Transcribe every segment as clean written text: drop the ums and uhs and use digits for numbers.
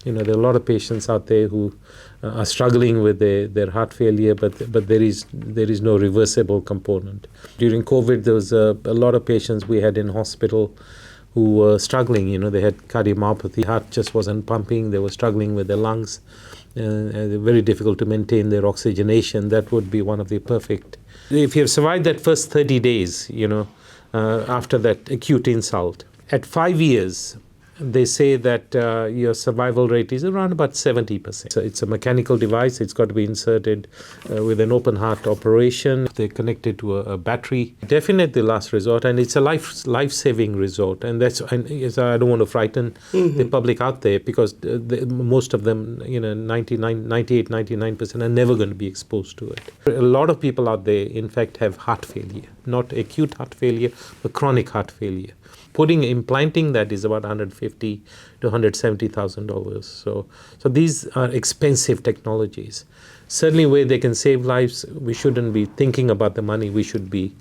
There are a lot of patients out there who are struggling with their heart failure, but there is no reversible component. During COVID, there was a lot of patients we had in hospital who were struggling. They had cardiomyopathy, heart just wasn't pumping, they were struggling with their lungs, very difficult to maintain their oxygenation. That would be one of the perfect. If you have survived that first 30 days, after that acute insult, at 5 years, they say that your survival rate is around about 70%. So it's a mechanical device. It's got to be inserted with an open heart operation. They're connected to a battery. Definitely last resort, and it's a life-saving resort. And I don't want to frighten the public out there, because most of them, 98, 99% are never going to be exposed to it. A lot of people out there, in fact, have heart failure, not acute heart failure, but chronic heart failure. Implanting that is about $150,000 to $170,000. So these are expensive technologies. Certainly, where they can save lives, we shouldn't be thinking about the money. We should be,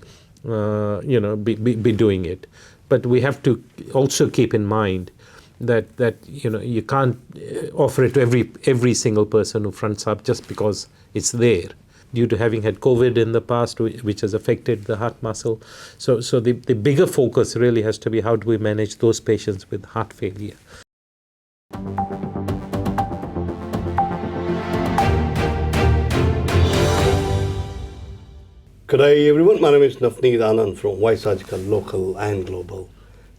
be doing it. But we have to also keep in mind that you can't offer it to every single person who fronts up just because it's there, due to having had COVID in the past, which has affected the heart muscle. So the bigger focus really has to be, how do we manage those patients with heart failure? Good day everyone, my name is Navneet, Anand from Y Surgical, local and global.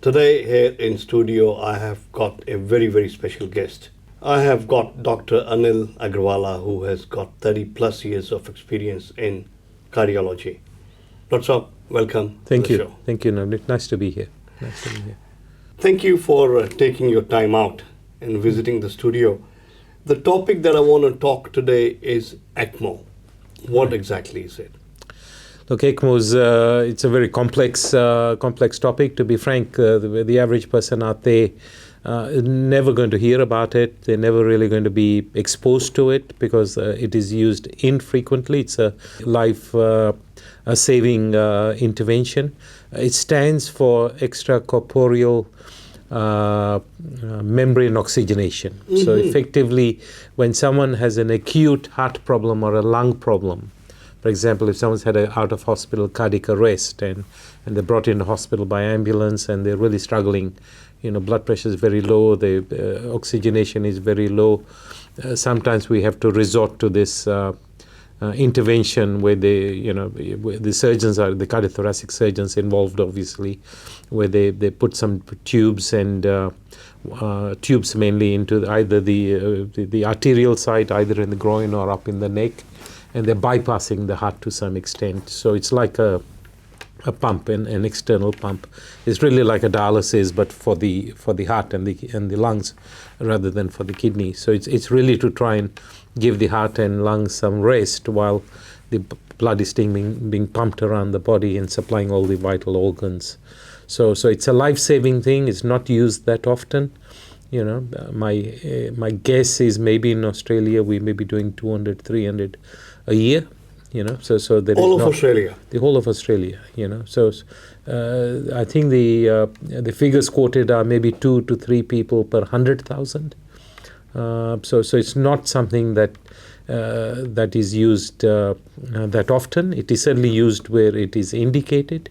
Today here in studio I have got a very, very special guest. I have got Dr. Anil Agarwalla, who has got 30 plus years of experience in cardiology. Dr. welcome to the show. Thank you, Navneet. Nice to be here. Thank you for taking your time out and visiting the studio. The topic that I want to talk today is ECMO. What exactly is it? Look, ECMO is it's a very complex topic. To be frank, the average person out there never going to hear about it. They're never really going to be exposed to it, because it is used infrequently. It's a life-saving intervention. It stands for extracorporeal membrane oxygenation. So effectively, when someone has an acute heart problem or a lung problem, for example, if someone's had an out-of-hospital cardiac arrest and they're brought into hospital by ambulance and they're really struggling, blood pressure is very low, the oxygenation is very low. Sometimes we have to resort to this intervention where the surgeons are, the cardiothoracic surgeons involved, obviously, where they put some tubes and tubes mainly into either the arterial side, either in the groin or up in the neck, and they're bypassing the heart to some extent. So it's like a pump, an external pump. It's really like a dialysis, but for the heart and the lungs, rather than for the kidney. So it's really to try and give the heart and lungs some rest while the blood is being pumped around the body and supplying all the vital organs. So it's a life-saving thing. It's not used that often. My guess is maybe in Australia we may be doing 200, 300 a year. So there all of Australia. The whole of Australia. So I think the figures quoted are maybe 2 to 3 people per 100,000. So it's not something that is used that often. It is certainly used where it is indicated.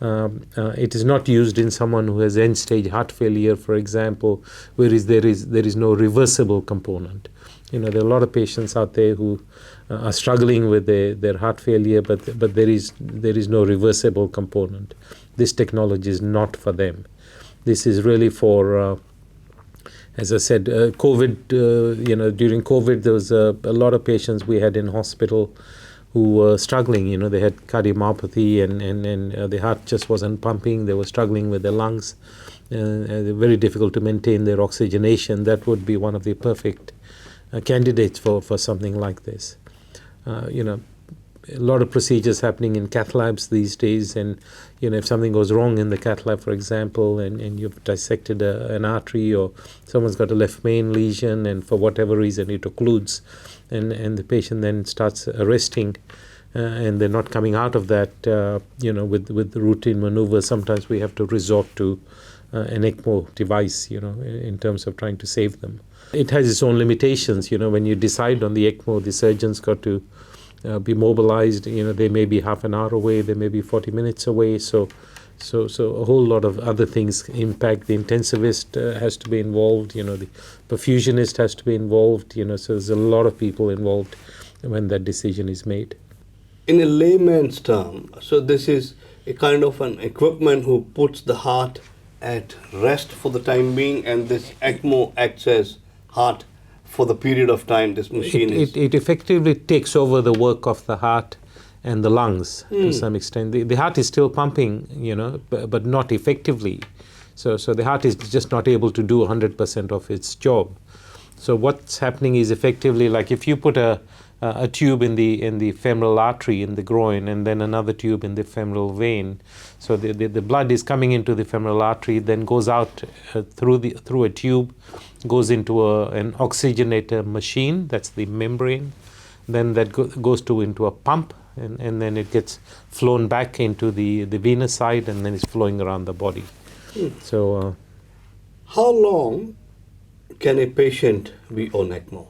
It is not used in someone who has end-stage heart failure, for example, where there is no reversible component. There are a lot of patients out there who are struggling with their heart failure, but there is no reversible component. This technology is not for them. This is really for, as I said, COVID. During COVID, there was a lot of patients we had in hospital who were struggling. They had cardiomyopathy and the heart just wasn't pumping. They were struggling with their lungs. Very difficult to maintain their oxygenation. That would be one of the perfect candidates for something like this. A lot of procedures happening in cath labs these days, and if something goes wrong in the cath lab, for example, and you've dissected an artery, or someone's got a left main lesion and for whatever reason it occludes, and the patient then starts arresting, and they're not coming out of that, with the routine maneuvers, sometimes we have to resort to an ECMO device, in terms of trying to save them. It has its own limitations. When you decide on the ECMO, the surgeon's got to be mobilized. They may be half an hour away, they may be 40 minutes away. So a whole lot of other things impact. The intensivist has to be involved. The perfusionist has to be involved. So there's a lot of people involved when that decision is made. In a layman's term, so this is a kind of an equipment who puts the heart at rest for the time being, and this ECMO acts as heart for the period of time this machine it effectively takes over the work of the heart and the lungs to some extent. The heart is still pumping, but not effectively. So the heart is just not able to do 100% of its job. So what's happening is effectively like if you put a tube in the femoral artery in the groin and then another tube in the femoral vein. So the blood is coming into the femoral artery, then goes out through a tube, goes into an oxygenator machine, that's the membrane. Then that goes into a pump, and then it gets flown back into the venous side, and then it's flowing around the body. So how long can a patient be on ECMO?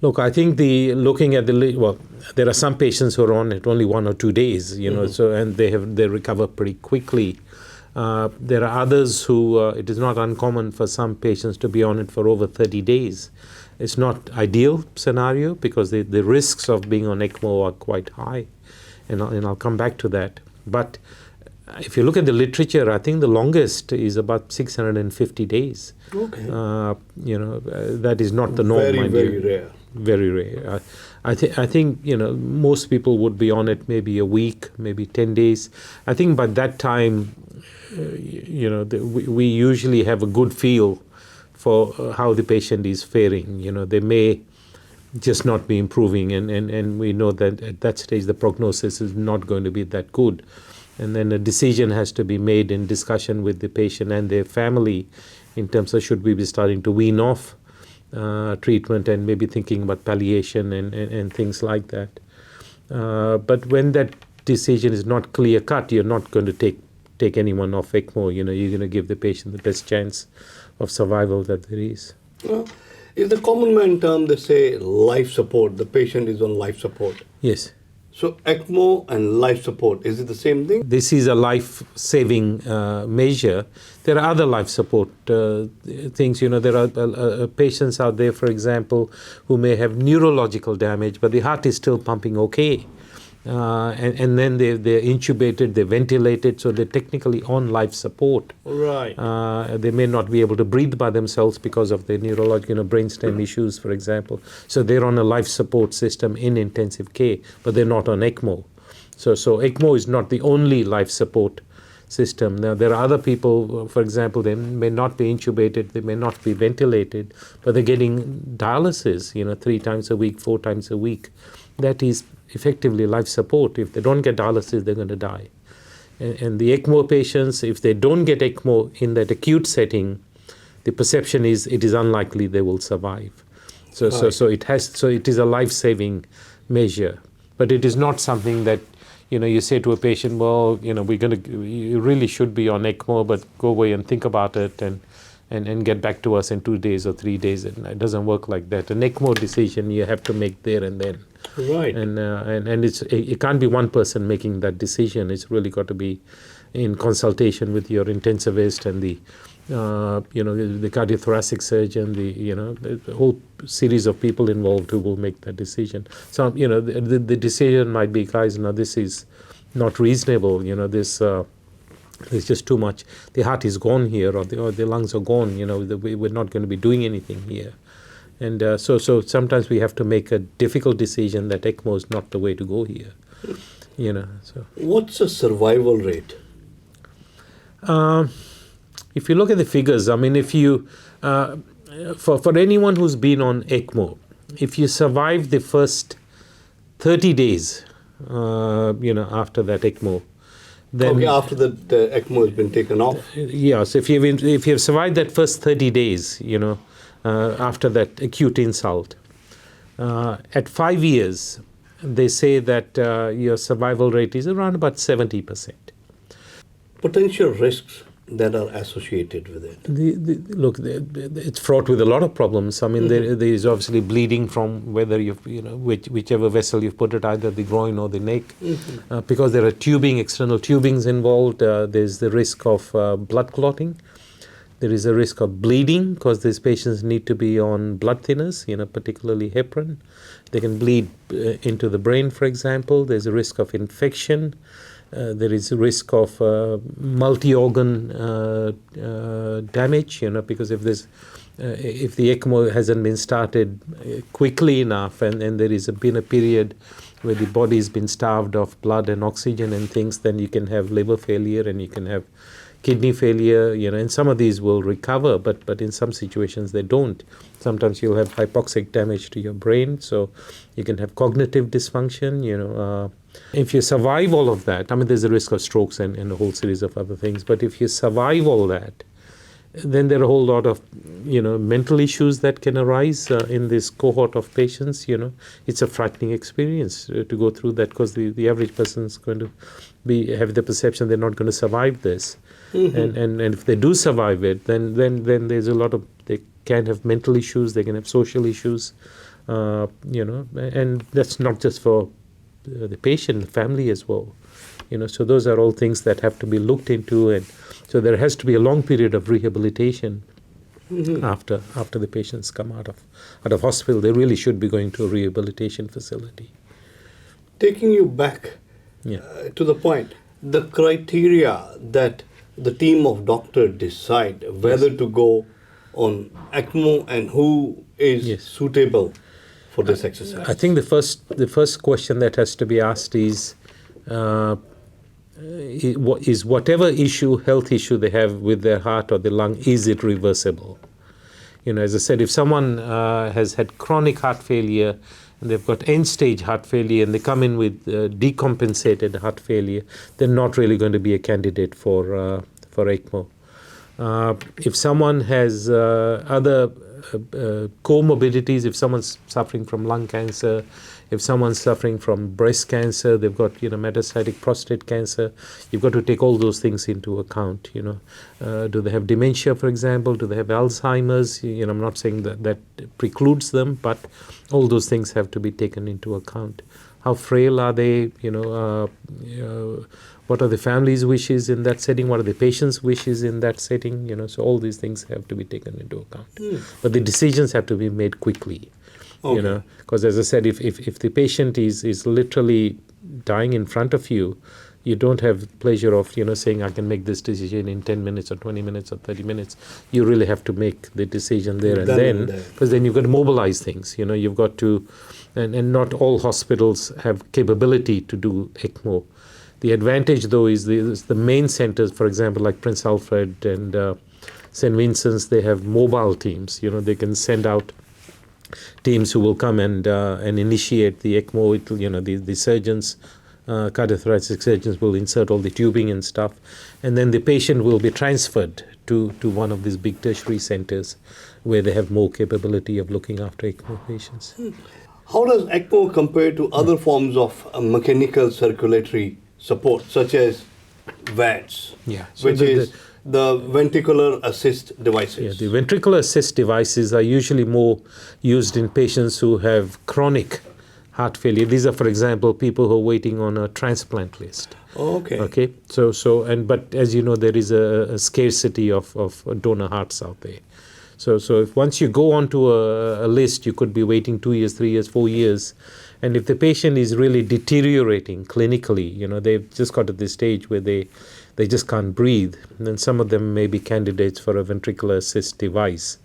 Look, I think there are some patients who are on it only 1 or 2 days, so and they recover pretty quickly. There are others who it is not uncommon for some patients to be on it for over 30 days. It's not ideal scenario because the risks of being on ECMO are quite high, and I'll come back to that. But if you look at the literature, I think the longest is about 650 days. Okay. That is not the norm. Very rare. Very rare. I think most people would be on it maybe a week, maybe 10 days. I think by that time, we usually have a good feel for how the patient is faring. They may just not be improving, and we know that at that stage the prognosis is not going to be that good. And then a decision has to be made in discussion with the patient and their family in terms of should we be starting to wean off treatment and maybe thinking about palliation and things like that. But when that decision is not clear cut, you're not going to take anyone off ECMO. You're going to give the patient the best chance of survival that there is. In the common man term, they say life support. The patient is on life support. Yes. So ECMO and life support, is it the same thing? This is a life-saving measure. There are other life support things. There are patients out there, for example, who may have neurological damage, but the heart is still pumping okay. And then they're intubated, they're ventilated, so they're technically on life support. Right. They may not be able to breathe by themselves because of their neurological, brainstem issues, for example. So they're on a life support system in intensive care, but they're not on ECMO. So ECMO is not the only life support system. Now, there are other people, for example, they may not be intubated, they may not be ventilated, but they're getting dialysis, 3 times a week, 4 times a week. That is effectively life support. If they don't get dialysis, they're going to die. And the ECMO patients, if they don't get ECMO in that acute setting, the perception is it is unlikely they will survive. So it is a life-saving measure, but it is not something that you say to a patient, well, you really should be on ECMO, but go away and think about it and get back to us in 2 days or 3 days. And it doesn't work like that. An ECMO decision you have to make there and then. Right. And it can't be one person making that decision. It's really got to be in consultation with your intensivist and the cardiothoracic surgeon, the whole series of people involved who will make that decision. So the decision might be, guys, this is not reasonable. This there's just too much. The heart is gone here, or the lungs are gone. We're not going to be doing anything here. And so sometimes we have to make a difficult decision that ECMO is not the way to go here. So what's the survival rate? If you look at the figures, if you for anyone who's been on ECMO, if you survive the first 30 days, after that ECMO, then after the ECMO has been taken off. Yeah. So if you've survived that first 30 days, after that acute insult, at 5 years, they say that your survival rate is around about 70%. Potential risks that are associated with it? Look, it's fraught with a lot of problems. I mean, there is obviously bleeding from whether whichever vessel you've put it, either the groin or the neck. Because there are external tubings involved, there's the risk of blood clotting. There is a risk of bleeding because these patients need to be on blood thinners, particularly heparin. They can bleed into the brain, for example. There's a risk of infection. There is a risk of multi-organ damage, because if the ECMO hasn't been started quickly enough, and there is been a period where the body's been starved of blood and oxygen and things, then you can have liver failure and you can have kidney failure, and some of these will recover, but in some situations they don't. Sometimes you'll have hypoxic damage to your brain, so you can have cognitive dysfunction, If you survive all of that, I mean, there's a risk of strokes and a whole series of other things, but if you survive all that, then there are a whole lot of, mental issues that can arise in this cohort of patients, It's a frightening experience to go through that because the average person is going to have the perception they're not going to survive this. And if they do survive it, then there's a lot of, they can have mental issues, they can have social issues, and that's not just for the patient, the family as well. So those are all things that have to be looked into, and so there has to be a long period of rehabilitation after the patients come out of hospital. They really should be going to a rehabilitation facility. Taking you back to the point, the criteria that the team of doctors decide whether to go on ECMO and who is suitable for this exercise. I think the first question that has to be asked is whatever health issue they have with their heart or the lung, is it reversible? As I said, if someone has had chronic heart failure and they've got end-stage heart failure and they come in with decompensated heart failure, they're not really going to be a candidate for ECMO. If someone has other comorbidities, if someone's suffering from lung cancer, if someone's suffering from breast cancer, they've got metastatic prostate cancer, you've got to take all those things into account. Do they have dementia, for example? Do they have Alzheimer's? I'm not saying that precludes them, but all those things have to be taken into account. How frail are they? What are the family's wishes in that setting? What are the patient's wishes in that setting? So all these things have to be taken into account. But the decisions have to be made quickly. Okay. Because as I said, if the patient is literally dying in front of you, you don't have pleasure of saying I can make this decision in 10 minutes or 20 minutes or 30 minutes. You really have to make the decision there and then, because then you've got to mobilize things. You've got to, and not all hospitals have capability to do ECMO. The advantage, though, is the main centers, for example, like Prince Alfred and St. Vincent's, they have mobile teams. They can send out teams who will come and initiate the ECMO. The surgeons, cardiothoracic surgeons, will insert all the tubing and stuff, and then the patient will be transferred to one of these big tertiary centers where they have more capability of looking after ECMO patients. How does ECMO compare to other forms of mechanical circulatory support, such as VADs, which is the ventricular assist devices? The ventricular assist devices are usually more used in patients who have chronic heart failure. These are, for example, people who are waiting on a transplant list. Okay. But as you know, there is a scarcity of donor hearts out there. So if once you go onto a list, you could be waiting 2 years, 3 years, 4 years. And if the patient is really deteriorating clinically, they've just got to this stage where they just can't breathe, then some of them may be candidates for a ventricular assist device.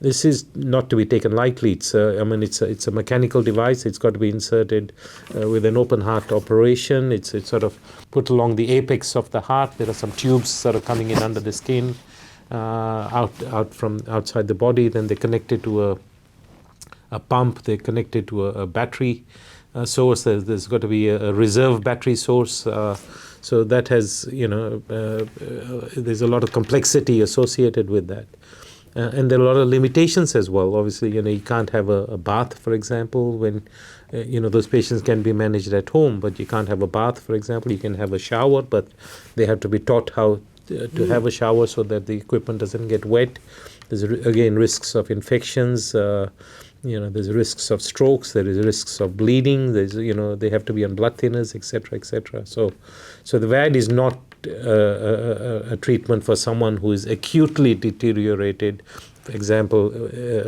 This is not to be taken lightly. It's a mechanical device. It's got to be inserted with an open heart operation. It's sort of put along the apex of the heart. There are some tubes sort of coming in under the skin, out from outside the body. Then they're connected to a pump. They're connected to a battery source. There's got to be a reserve battery source. So that has, there's a lot of complexity associated with that. And there are a lot of limitations as well. Obviously, you can't have a bath, for example, when, those patients can be managed at home, but you can't have a bath, for example. You can have a shower, but they have to be taught how to have a shower so that the equipment doesn't get wet. There's again risks of infections. There's risks of strokes. There is risks of bleeding. They have to be on blood thinners, etc., etc. So the VAD is not a treatment for someone who is acutely deteriorated. For example,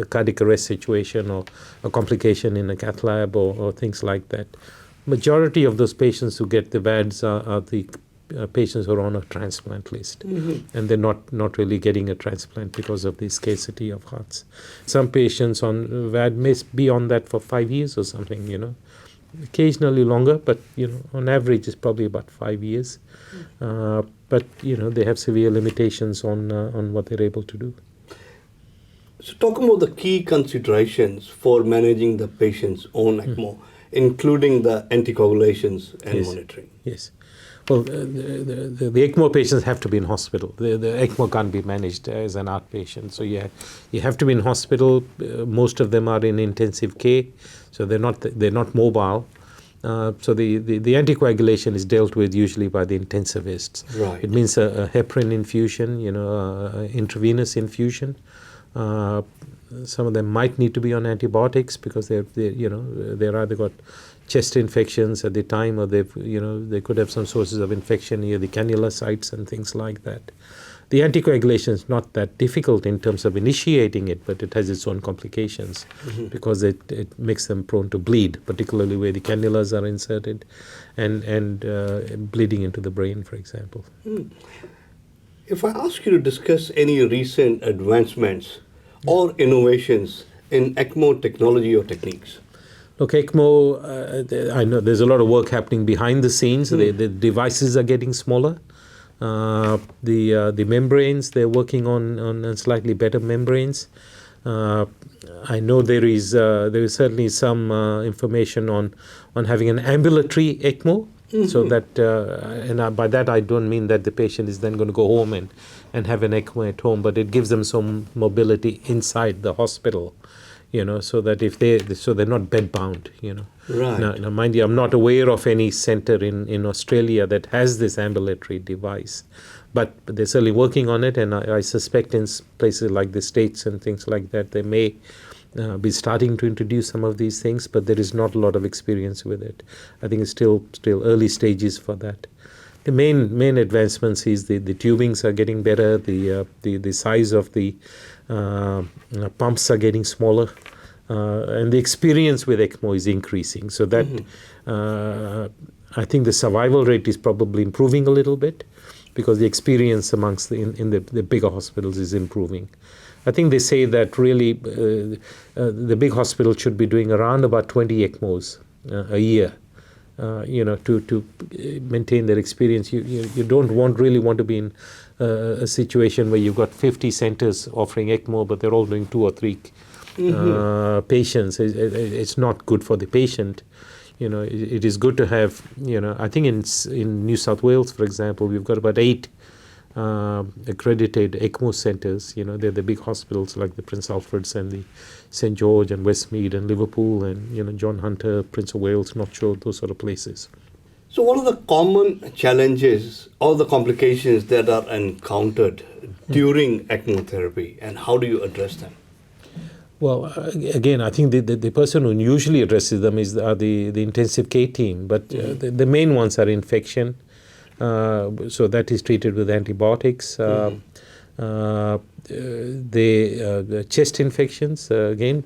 a cardiac arrest situation or a complication in a cath lab or things like that. Majority of those patients who get the VADs are the patients who are on a transplant list, and they're not really getting a transplant because of the scarcity of hearts. Some patients on VAD may be on that for 5 years or something, occasionally longer, but on average it's probably about 5 years. But they have severe limitations on what they're able to do. So talking about the key considerations for managing the patient's own ECMO, including the anticoagulations and monitoring. Yes. Well, the ECMO patients have to be in hospital. The ECMO can't be managed as an outpatient. So you have to be in hospital. Most of them are in intensive care, so they're not mobile. So the anticoagulation is dealt with usually by the intensivists. Right. It means a heparin infusion, intravenous infusion. Some of them might need to be on antibiotics because they're either got chest infections at the time, or they could have some sources of infection near the cannula sites and things like that. The anticoagulation is not that difficult in terms of initiating it, but it has its own complications because it makes them prone to bleed, particularly where the cannulas are inserted, and bleeding into the brain, for example. If I ask you to discuss any recent advancements or innovations in ECMO technology or techniques. Look, ECMO, I know there's a lot of work happening behind the scenes. The devices are getting smaller. The membranes, they're working on slightly better membranes. I know there is certainly some information on having an ambulatory ECMO. So that, and by that I don't mean that the patient is then going to go home and have an ECMO at home, but it gives them some mobility inside the hospital, so that so they're not bed bound, Right. Now, mind you, I'm not aware of any center in Australia that has this ambulatory device, but they're certainly working on it, and I suspect in places like the States and things like that, they may be starting to introduce some of these things, but there is not a lot of experience with it. I think it's still early stages for that. The main advancements is the tubings are getting better, the size of the pumps are getting smaller, and the experience with ECMO is increasing. So that I think the survival rate is probably improving a little bit because the experience amongst in the bigger hospitals is improving. I think they say that really the big hospital should be doing around about 20 ECMOs a year, to maintain their experience. You don't really want to be in a situation where you've got 50 centers offering ECMO, but they're all doing 2 or 3 patients. It's not good for the patient. It is good to have, I think in New South Wales, for example, we've got about 8 accredited ECMO centers. They're the big hospitals like the Prince Alfred's and the St George and Westmead and Liverpool and John Hunter, Prince of Wales, North Shore, those sort of places. So what are the common challenges or the complications that are encountered during ECMO therapy, and how do you address them? Well, again, I think the person who usually addresses them are the intensive care team, but the main ones are infection. So that is treated with antibiotics. The chest infections, again,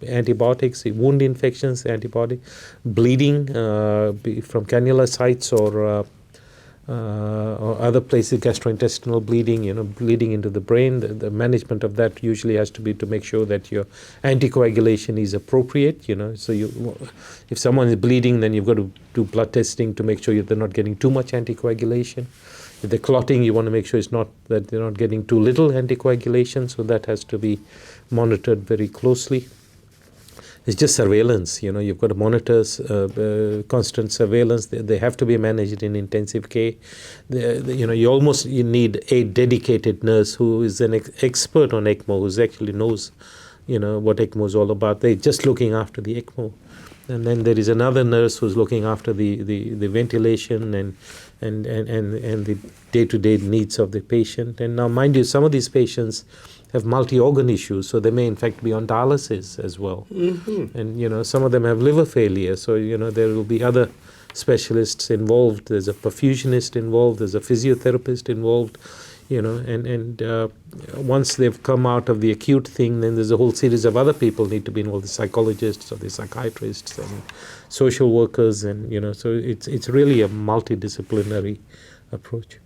antibiotics, wound infections, bleeding from cannula sites or other places, gastrointestinal bleeding, bleeding into the brain. The management of that usually has to be to make sure that your anticoagulation is appropriate, So if someone is bleeding, then you've got to do blood testing to make sure they're not getting too much anticoagulation. If they're clotting, you want to make sure that they're not getting too little anticoagulation, so that has to be monitored very closely. It's just surveillance, you've got to monitor constant surveillance. They have to be managed in intensive care. You need a dedicated nurse who is an expert on ECMO, who actually knows, what ECMO is all about. They're just looking after the ECMO. And then there is another nurse who's looking after the ventilation and and the day-to-day needs of the patient. And now, mind you, some of these patients have multi-organ issues, so they may in fact be on dialysis as well. And some of them have liver failure, so there will be other specialists involved. There's a perfusionist involved, there's a physiotherapist involved, and once they've come out of the acute thing, then there's a whole series of other people need to be involved, the psychologists or the psychiatrists and social workers, and so it's really a multidisciplinary approach.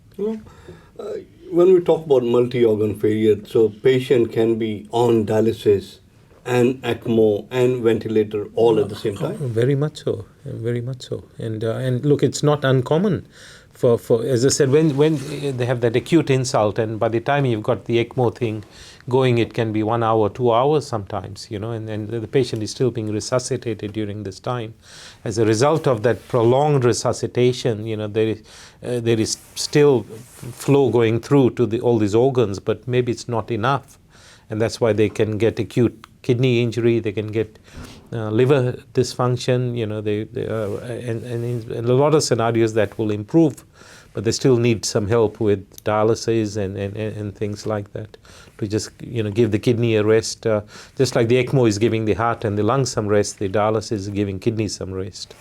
When we talk about multi-organ failure, so patient can be on dialysis and ECMO and ventilator all at the same time? Very much so, very much so. And look, it's not uncommon for as I said, when they have that acute insult, and by the time you've got the ECMO thing going, it can be 1 hour, 2 hours sometimes, and the patient is still being resuscitated during this time. As a result of that prolonged resuscitation, there is still flow going through to all these organs, but maybe it's not enough. And that's why they can get acute kidney injury, they can get liver dysfunction, and in a lot of scenarios that will improve, but they still need some help with dialysis and things like that to just give the kidney a rest. Just like the ECMO is giving the heart and the lungs some rest, the dialysis is giving kidneys some rest.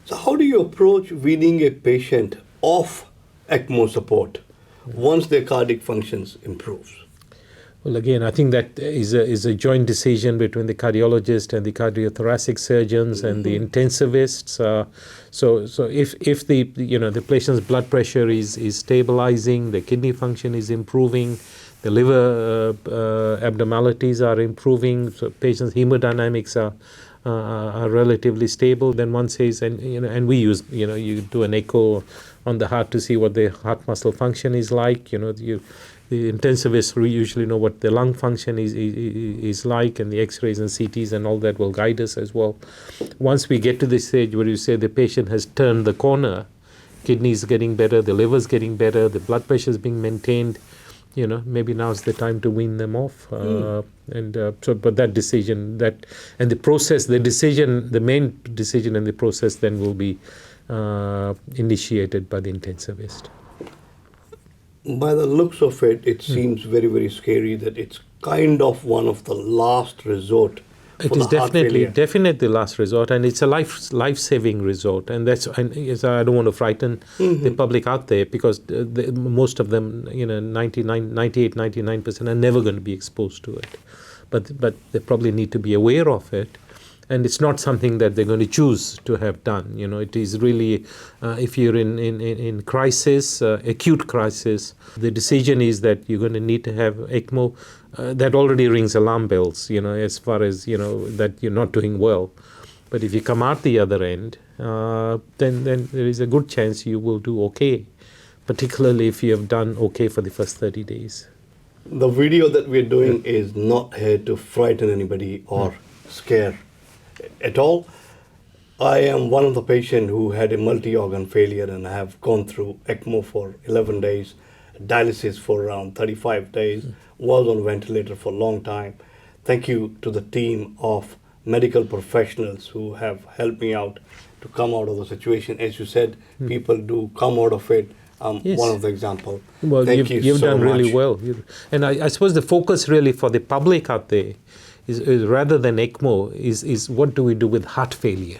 So how do you approach weaning a patient off ECMO support once their cardiac functions improves? Well, again, I think that is a joint decision between the cardiologist and the cardiothoracic surgeons and the intensivists. So if the patient's blood pressure is stabilizing, the kidney function is improving, the liver abnormalities are improving, so patient's hemodynamics are relatively stable, then one says, and we use, you do an echo on the heart to see what the heart muscle function is like. The intensivists usually know what the lung function is like, and the x-rays and CTs and all that will guide us as well. Once we get to the stage where you say the patient has turned the corner, kidneys getting better, the liver's getting better, the blood pressure is being maintained, maybe now's the time to wean them off. But that decision, and the process, the main decision and the process then will be initiated by the intensivist. By the looks of it, it seems very, very scary that it's kind of one of the last resort for It is the heart failure. definitely the last resort, and it's a life-saving resort. And I don't want to frighten the public out there, because most of them, 99% are never going to be exposed to it. But they probably need to be aware of it. And it's not something that they're going to choose to have done. It is really, if you're in crisis, acute crisis, the decision is that you're going to need to have ECMO. That already rings alarm bells, as far as, that you're not doing well. But if you come out the other end, then there is a good chance you will do okay, particularly if you have done okay for the first 30 days. The video that we're doing is not here to frighten anybody or scare at all. I am one of the patients who had a multi-organ failure, and I have gone through ECMO for 11 days, dialysis for around 35 days, was on ventilator for a long time. Thank you to the team of medical professionals who have helped me out to come out of the situation. As you said, people do come out of it. Yes. One of the examples. Well, Thank you've so done really much. well. And I suppose the focus really for the public out there is rather than ECMO is what do we do with heart failure?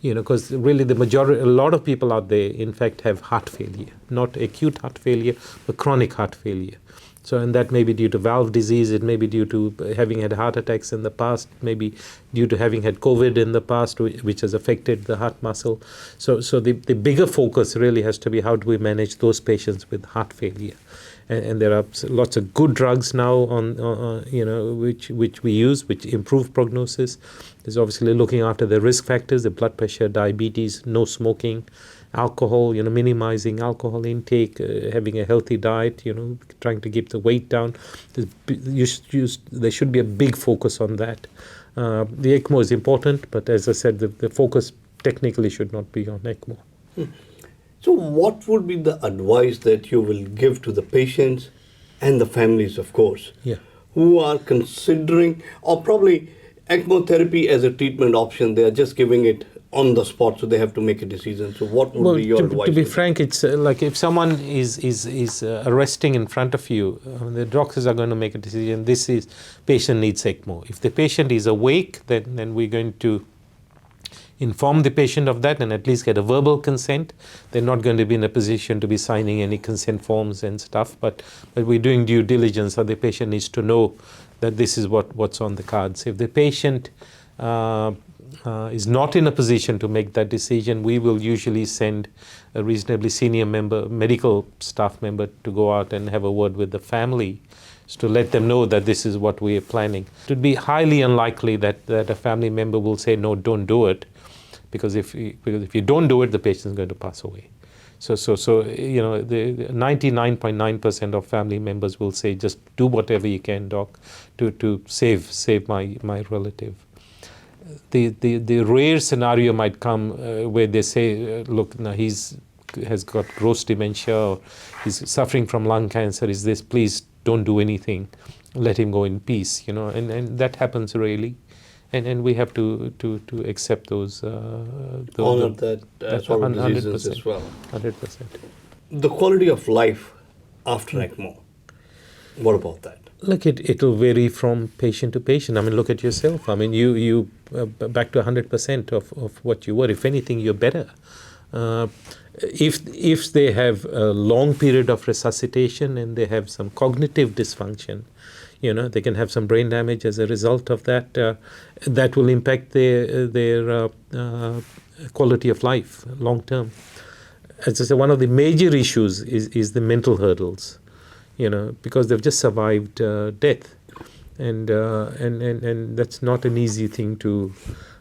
Because really a lot of people out there, in fact, have heart failure, not acute heart failure, but chronic heart failure. So, and that may be due to valve disease, it may be due to having had heart attacks in the past, maybe due to having had COVID in the past, which has affected the heart muscle. So the bigger focus really has to be how do we manage those patients with heart failure. And there are lots of good drugs now which we use, which improve prognosis. There's obviously looking after the risk factors, the blood pressure, diabetes, no smoking, alcohol, minimizing alcohol intake, having a healthy diet, trying to keep the weight down. There should be a big focus on that. The ECMO is important, but as I said, the focus technically should not be on ECMO. So what would be the advice that you will give to the patients and the families, of course, who are considering, or probably ECMO therapy as a treatment option, they are just giving it on the spot, so they have to make a decision. So what would be your advice? To be frank, it's like if someone is arresting in front of you, the doctors are going to make a decision. This is patient needs ECMO. If the patient is awake, then we're going to inform the patient of that and at least get a verbal consent. They're not going to be in a position to be signing any consent forms and stuff, but we're doing due diligence, so the patient needs to know that this is what's on the cards. If the patient is not in a position to make that decision, we will usually send a reasonably senior medical staff member to go out and have a word with the family, to let them know that this is what we are planning. It would be highly unlikely that a family member will say, no, don't do it, because if you don't do it, the patient is going to pass away. So the 99.9% of family members will say, just do whatever you can, doc, to save my relative. The rare scenario might come where they say, look, now has got gross dementia, or he's suffering from lung cancer. Is this? Please don't do anything. Let him go in peace. And that happens rarely. And we have to accept those. Honor that sort of decisions as well. 100%. The quality of life after ECMO. What about that? Look, it'll vary from patient to patient. I mean, look at yourself. I mean, you back to 100% of what you were. If anything, you're better. If they have a long period of resuscitation and they have some cognitive dysfunction, they can have some brain damage as a result of that. That will impact their quality of life long term. As I say, one of the major issues is the mental hurdles, because they've just survived death, and that's not an easy thing to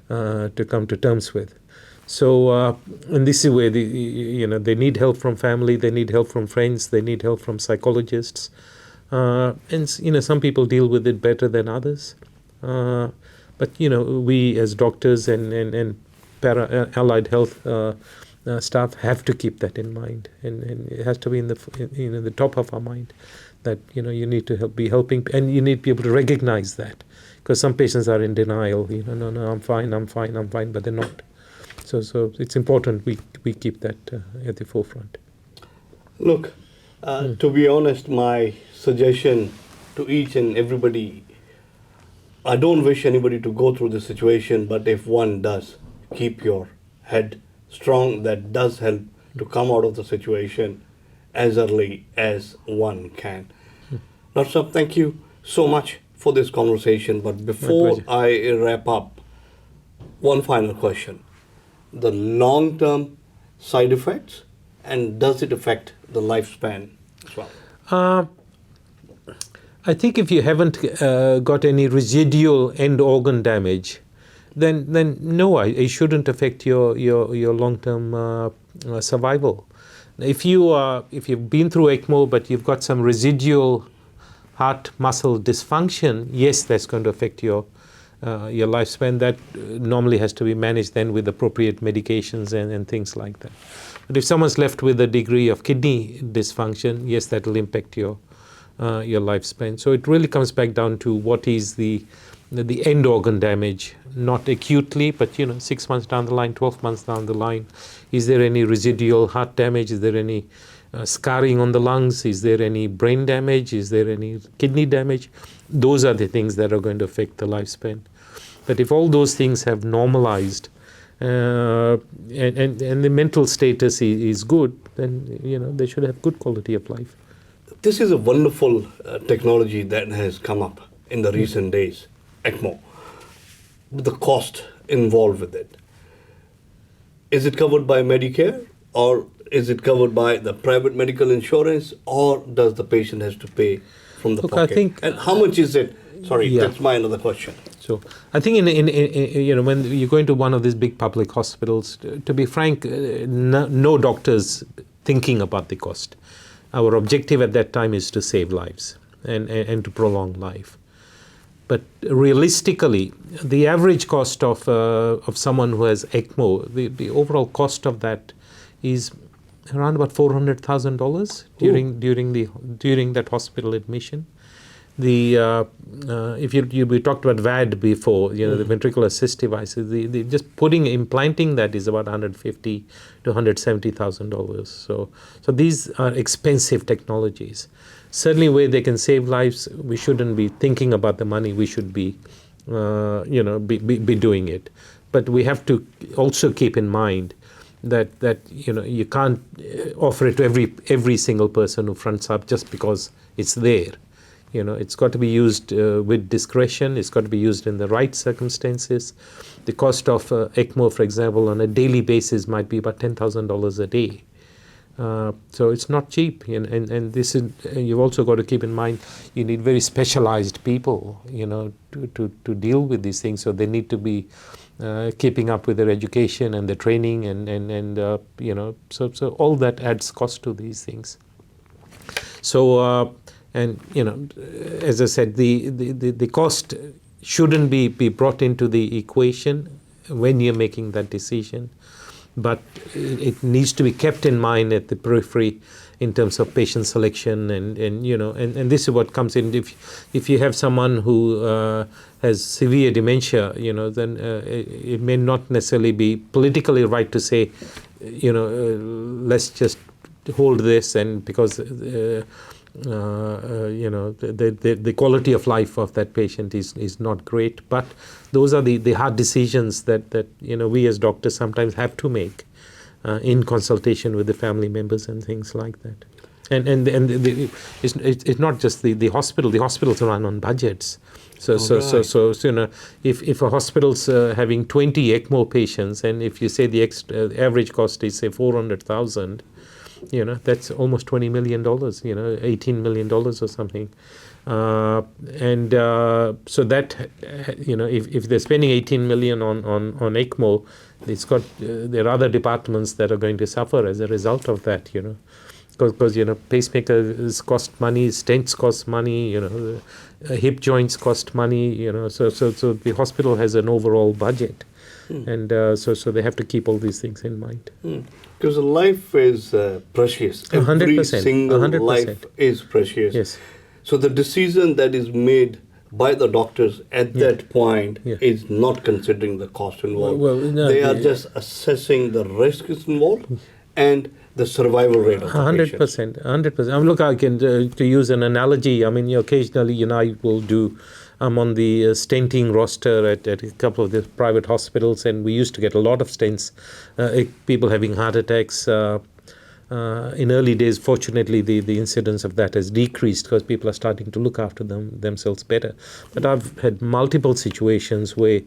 come to terms with. So, and this is where they need help from family, they need help from friends, they need help from psychologists. And some people deal with it better than others, but we as doctors and allied health staff have to keep that in mind, and it has to be in the top of our mind that you need to be helping, and you need to be able to recognize that, because some patients are in denial. No, I'm fine, but they're not. So it's important we keep that at the forefront. Look. To be honest, my suggestion to each and everybody, I don't wish anybody to go through this situation, but if one does, keep your head strong. That does help to come out of the situation as early as one can. Dr. Saab, thank you so much for this conversation. But before I wrap up, one final question. The long-term side effects, and does it affect the lifespan as well? I think if you haven't got any residual end organ damage, then no, it shouldn't affect your long-term survival. If you've been through ECMO but you've got some residual heart muscle dysfunction, yes, that's going to affect your lifespan. That normally has to be managed then with appropriate medications and things like that. But if someone's left with a degree of kidney dysfunction, yes, that will impact your lifespan. So it really comes back down to what is the end organ damage, not acutely, but 6 months down the line, 12 months down the line. Is there any residual heart damage? Is there any scarring on the lungs? Is there any brain damage? Is there any kidney damage? Those are the things that are going to affect the lifespan. But if all those things have normalized, and the mental status is good, then they should have good quality of life. This is a wonderful technology that has come up in the recent days, ECMO. The cost involved with it. Is it covered by Medicare, or is it covered by the private medical insurance, or does the patient has to pay from the pocket? I think, and how much is it? Sorry, that's my another question. So I think in when you go into one of these big public hospitals, to be frank, no doctor's thinking about the cost. Our objective at that time is to save lives and to prolong life. But realistically, the average cost of someone who has ECMO, the overall cost of that is around about $400,000 during that hospital admission. We talked about VAD before, the ventricular assist devices. Just implanting that is about $150,000 to $170,000. So these are expensive technologies. Certainly, where they can save lives, we shouldn't be thinking about the money. We should be, be doing it. But we have to also keep in mind that you can't offer it to every single person who fronts up just because it's there. It's got to be used with discretion. It's got to be used in the right circumstances. The cost of ECMO, for example, on a daily basis might be about $10,000 a day. So it's not cheap, and this is, you've also got to keep in mind, you need very specialized people, to deal with these things. So they need to be keeping up with their education and their training, and so all that adds cost to these things. So as I said, the cost shouldn't be brought into the equation when you're making that decision. But it needs to be kept in mind at the periphery in terms of patient selection, and this is what comes in. If you have someone who has severe dementia, then it may not necessarily be politically right to say, let's just hold this, and because the quality of life of that patient is not great. But those are the hard decisions that we as doctors sometimes have to make in consultation with the family members and things like that. And it's not just the hospital. The hospitals run on budgets. So if a hospital's having 20 ECMO patients, and if you say the average cost is say $400,000, that's almost $20 million, $18 million or something. So that, if they're spending $18 million on ECMO, there are other departments that are going to suffer as a result of that, because pacemakers cost money, stents cost money, hip joints cost money, so the hospital has an overall budget. And so they have to keep all these things in mind. Because life is precious. 100%, Every single 100%. life is precious. Yes. So the decision that is made by the doctors at that point is not considering the cost involved. They are just assessing the risks involved and the survival rate of the 100%. 100%. Look, I can to use an analogy. Occasionally, I will do. I'm on the stenting roster at a couple of the private hospitals, and we used to get a lot of stents, people having heart attacks. In early days, fortunately, the incidence of that has decreased because people are starting to look after themselves better. But I've had multiple situations where,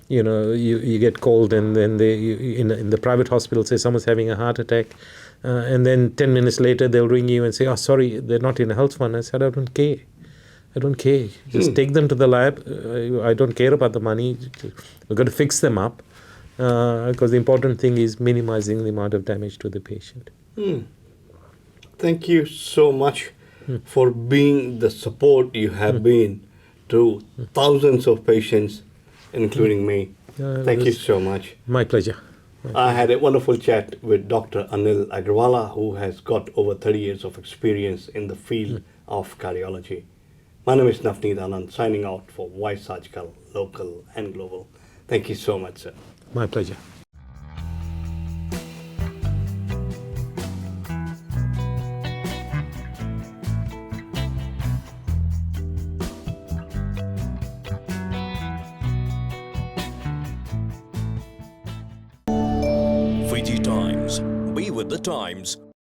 you get called, and then in the private hospital say someone's having a heart attack, and then 10 minutes later they'll ring you and say, "Oh, sorry, they're not in a health fund." I said, "I don't care. Just take them to the lab. I don't care about the money. We've got to fix them up, because the important thing is minimizing the amount of damage to the patient." Thank you so much for being the support you have been to thousands of patients, including me. Thank you so much. My pleasure. I had a wonderful chat with Dr. Anil Agarwalla, who has got over 30 years of experience in the field of cardiology. My name is Navneet, Anand, signing out for Voice Surgical, local and global. Thank you so much, sir. My pleasure. VG Times. Be with the times.